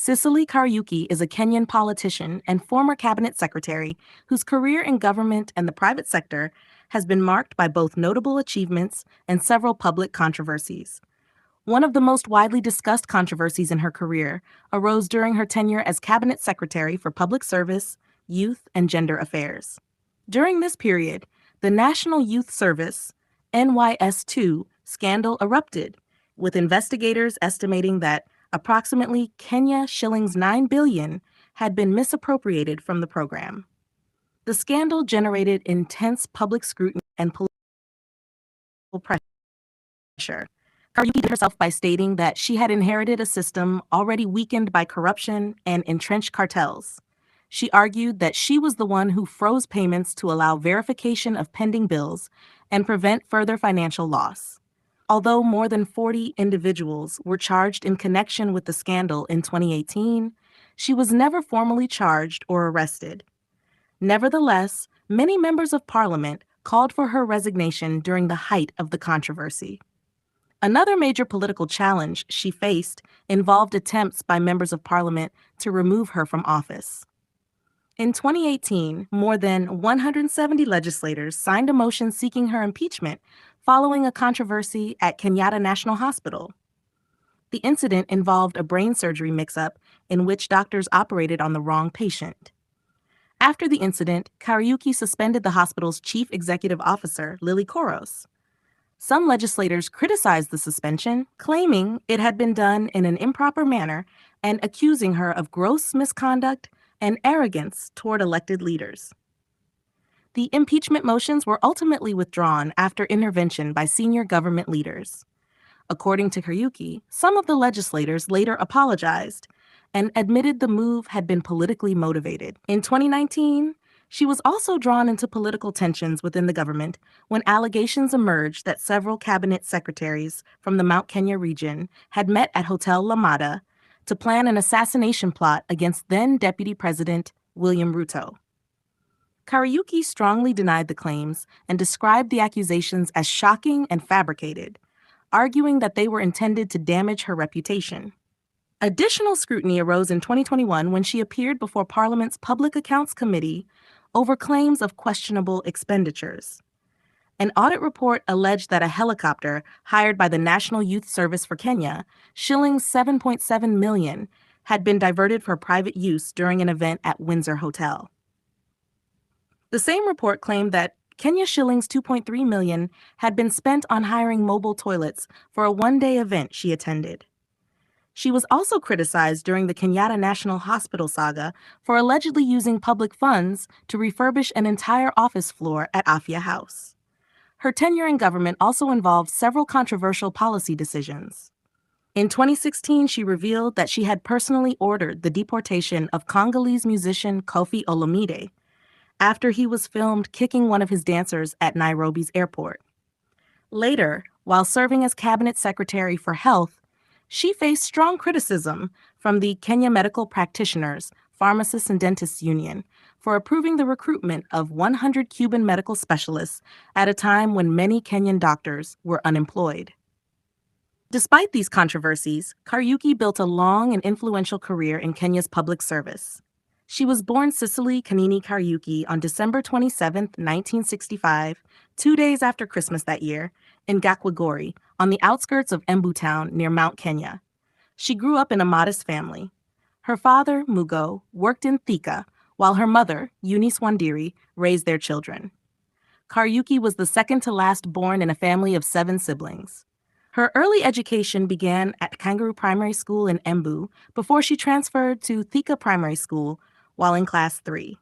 Sicily Kariuki is a Kenyan politician and former cabinet secretary whose career in government and the private sector has been marked by both notable achievements and several public controversies. One of the most widely discussed controversies in her career arose during her tenure as cabinet secretary for public service, youth, and gender affairs. During this period, the National Youth Service, NYS2, scandal erupted, with investigators estimating that approximately Kenya shillings 9 billion had been misappropriated from the program. The scandal generated intense public scrutiny and political pressure. Kariuki defended herself by stating that she had inherited a system already weakened by corruption and entrenched cartels. She argued that she was the one who froze payments to allow verification of pending bills and prevent further financial loss. Although more than 40 individuals were charged in connection with the scandal in 2018, she was never formally charged or arrested. Nevertheless, many members of parliament called for her resignation during the height of the controversy. Another major political challenge she faced involved attempts by members of parliament to remove her from office. In 2018, more than 170 legislators signed a motion seeking her impeachment following a controversy at Kenyatta National Hospital. The incident involved a brain surgery mix-up in which doctors operated on the wrong patient. After the incident, Kariuki suspended the hospital's chief executive officer, Lily Koros. Some legislators criticized the suspension, claiming it had been done in an improper manner and accusing her of gross misconduct and arrogance toward elected leaders. The impeachment motions were ultimately withdrawn after intervention by senior government leaders. According to Kariuki, some of the legislators later apologized and admitted the move had been politically motivated. In 2019, she was also drawn into political tensions within the government when allegations emerged that several cabinet secretaries from the Mount Kenya region had met at Hotel Lamada to plan an assassination plot against then-Deputy President William Ruto. Kariuki strongly denied the claims and described the accusations as shocking and fabricated, arguing that they were intended to damage her reputation. Additional scrutiny arose in 2021 when she appeared before Parliament's Public Accounts Committee over claims of questionable expenditures. An audit report alleged that a helicopter hired by the National Youth Service for Kenya, shillings 7.7 million, had been diverted for private use during an event at Windsor Hotel. The same report claimed that Kenya shillings 2.3 million had been spent on hiring mobile toilets for a one-day event she attended. She was also criticized during the Kenyatta National Hospital saga for allegedly using public funds to refurbish an entire office floor at Afya House. Her tenure in government also involved several controversial policy decisions. In 2016, she revealed that she had personally ordered the deportation of Congolese musician Kofi Olomide after he was filmed kicking one of his dancers at Nairobi's airport. Later, while serving as cabinet secretary for health, she faced strong criticism from the Kenya Medical Practitioners, Pharmacists and Dentists Union for approving the recruitment of 100 Cuban medical specialists at a time when many Kenyan doctors were unemployed. Despite these controversies, Kariuki built a long and influential career in Kenya's public service. She was born Sicily Kariuki on December 27, 1965, 2 days after Christmas that year, in Gakwagori, on the outskirts of Embu town near Mount Kenya. She grew up in a modest family. Her father, Mugo, worked in Thika, while her mother, Eunice Wandiri, raised their children. Kariuki was the second to last born in a family of 7 siblings. Her early education began at Kangaroo Primary School in Embu before she transferred to Thika Primary School while in Class 3.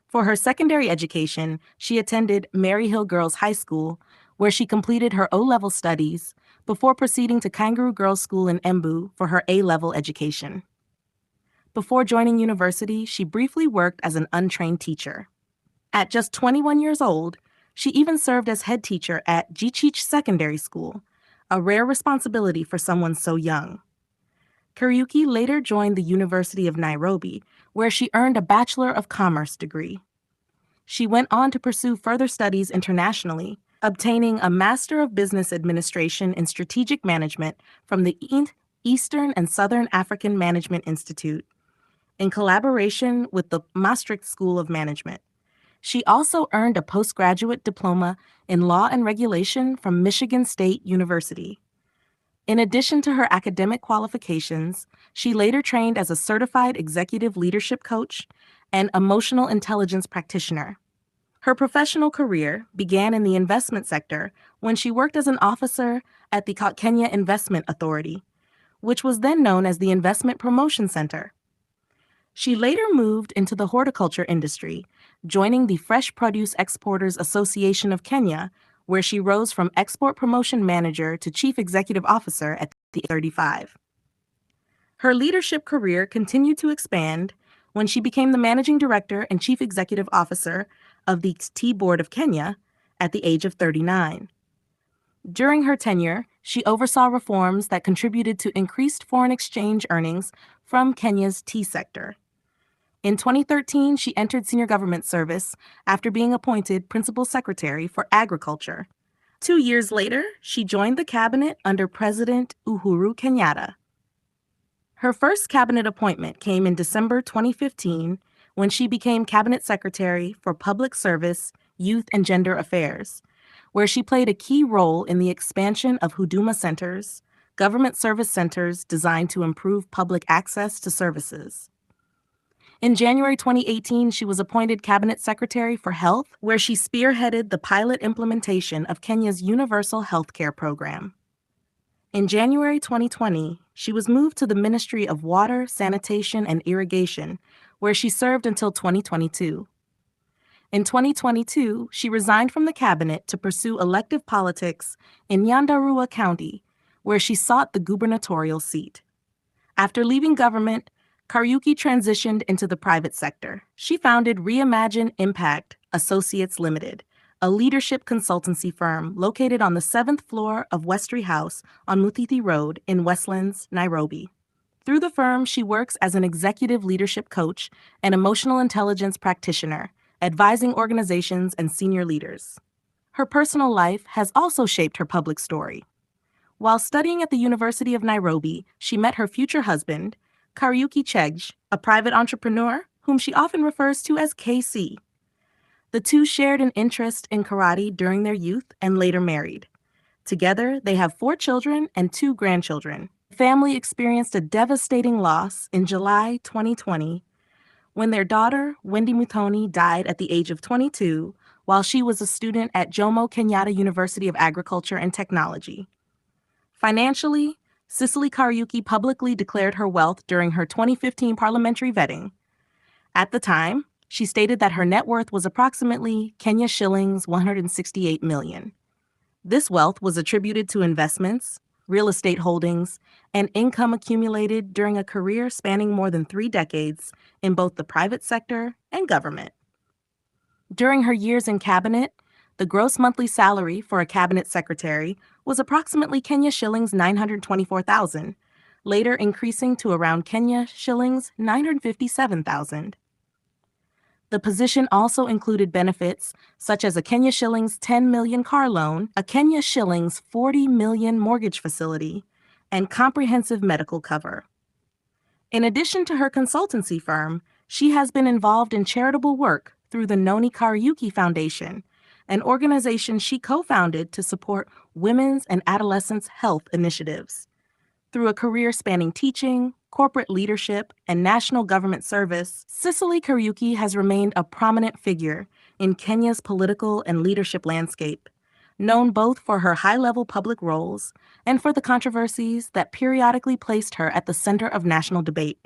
For her secondary education, she attended Maryhill Girls High School, where she completed her O-level studies before proceeding to Kangaroo Girls School in Embu for her A-level education. Before joining university, she briefly worked as an untrained teacher. At just 21 years old, she even served as head teacher at Gichich Secondary School, a rare responsibility for someone so young. Kariuki later joined the University of Nairobi, where she earned a Bachelor of Commerce degree. She went on to pursue further studies internationally, obtaining a Master of Business Administration in Strategic Management from the Eastern and Southern African Management Institute, in collaboration with the Maastricht School of Management. She also earned a postgraduate diploma in law and regulation from Michigan State University. In addition to her academic qualifications, she later trained as a certified executive leadership coach and emotional intelligence practitioner. Her professional career began in the investment sector when she worked as an officer at the Kenya Investment Authority, which was then known as the Investment Promotion Center. She later moved into the horticulture industry, joining the Fresh Produce Exporters Association of Kenya, where she rose from export promotion manager to chief executive officer at the age of 35. Her leadership career continued to expand when she became the managing director and chief executive officer of the Tea Board of Kenya at the age of 39. During her tenure, she oversaw reforms that contributed to increased foreign exchange earnings from Kenya's tea sector. In 2013, she entered senior government service after being appointed Principal Secretary for Agriculture. 2 years later, she joined the cabinet under President Uhuru Kenyatta. Her first cabinet appointment came in December 2015 when she became Cabinet Secretary for Public Service, Youth and Gender Affairs, where she played a key role in the expansion of Huduma centers, government service centers designed to improve public access to services. In January 2018, she was appointed Cabinet Secretary for Health, where she spearheaded the pilot implementation of Kenya's Universal Healthcare Program. In January 2020, she was moved to the Ministry of Water, Sanitation, and Irrigation, where she served until 2022. In 2022, she resigned from the cabinet to pursue elective politics in Nyandarua County, where she sought the gubernatorial seat. After leaving government, Kariuki transitioned into the private sector. She founded Reimagine Impact Associates Limited, a leadership consultancy firm located on the 7th floor of Westry House on Muthithi Road in Westlands, Nairobi. Through the firm, she works as an executive leadership coach and emotional intelligence practitioner, advising organizations and senior leaders. Her personal life has also shaped her public story. While studying at the University of Nairobi, she met her future husband, Kariuki Chegj, a private entrepreneur whom she often refers to as KC. The two shared an interest in karate during their youth and later married. Together, they have 4 children and 2 grandchildren. The family experienced a devastating loss in July 2020 when their daughter, Wendy Muthoni, died at the age of 22 while she was a student at Jomo Kenyatta University of Agriculture and Technology. Financially, Sicily Kariuki publicly declared her wealth during her 2015 parliamentary vetting. At the time, she stated that her net worth was approximately Kenya shillings 168 million. This wealth was attributed to investments, real estate holdings, and income accumulated during a career spanning more than 3 decades in both the private sector and government. During her years in cabinet, the gross monthly salary for a cabinet secretary was approximately Kenya shillings 924,000, later increasing to around Kenya shillings 957,000. The position also included benefits such as a Kenya shillings 10 million car loan, a Kenya shillings 40 million mortgage facility, and comprehensive medical cover. In addition to her consultancy firm, she has been involved in charitable work through the Noni Kariuki Foundation, an organization she co-founded to support women's and adolescents' health initiatives. Through a career spanning teaching, corporate leadership, and national government service, Sicily Kariuki has remained a prominent figure in Kenya's political and leadership landscape, known both for her high-level public roles and for the controversies that periodically placed her at the center of national debate.